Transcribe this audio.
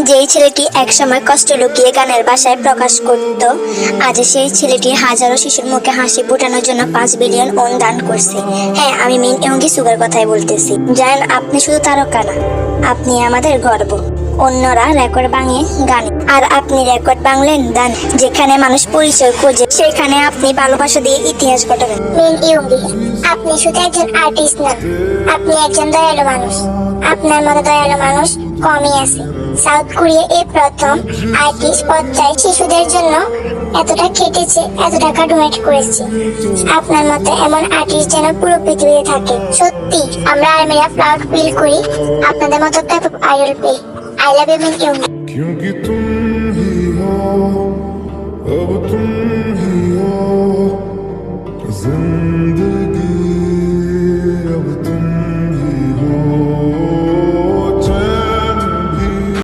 যেই ছেলেটি একসময় কষ্ট লুকিয়ে গানের ভাষায় প্রকাশ করত, আজ সেই ছেলেটি হাজারো শিশুর মুখে হাসি ফোটানোর জন্য 5 বিলিয়ন ওন দান করছে। হ্যাঁ, আমি মিন ইয়ংকি সুগার কথাই বলতেছি। জানেন, আপনি শুধু তারকা না, আপনি আমাদের গর্ব। অন্যরা রেকর্ড ভাঙে গানে, আর আপনি রেকর্ড ভাঙলেন দান। যেখানে মানুষ পরিচয় খোঁজে, সেখানে আপনি ভালোবাসা দিয়ে ইতিহাস ঘটাবেন। মিন ইয়ংকি, আপনি শুধু একজন আর্টিস্ট না, আপনি একজন দয়ালু মানুষ। আপনার মতো দয়ালু মানুষ কমই আছে। সাউথ কোরিয়া এই প্রথম আর্টিস্ট পর্যায়ে শিশুদের জন্য এতটা খেটেছে, এত টাকা ডোনেট করেছে। আপনার মতো এমন আর্টিস্ট যেন পুরো পৃথিবীতে থাকে। সত্যি আমরা আর্মিরা প্রাউড ফিল করি আপনাদের মতো টাইপ অফ আইডল পেয়ে। আই লাভ ইউ মিন ইয়ংকি। क्योंकि तुम ही हो अब तुम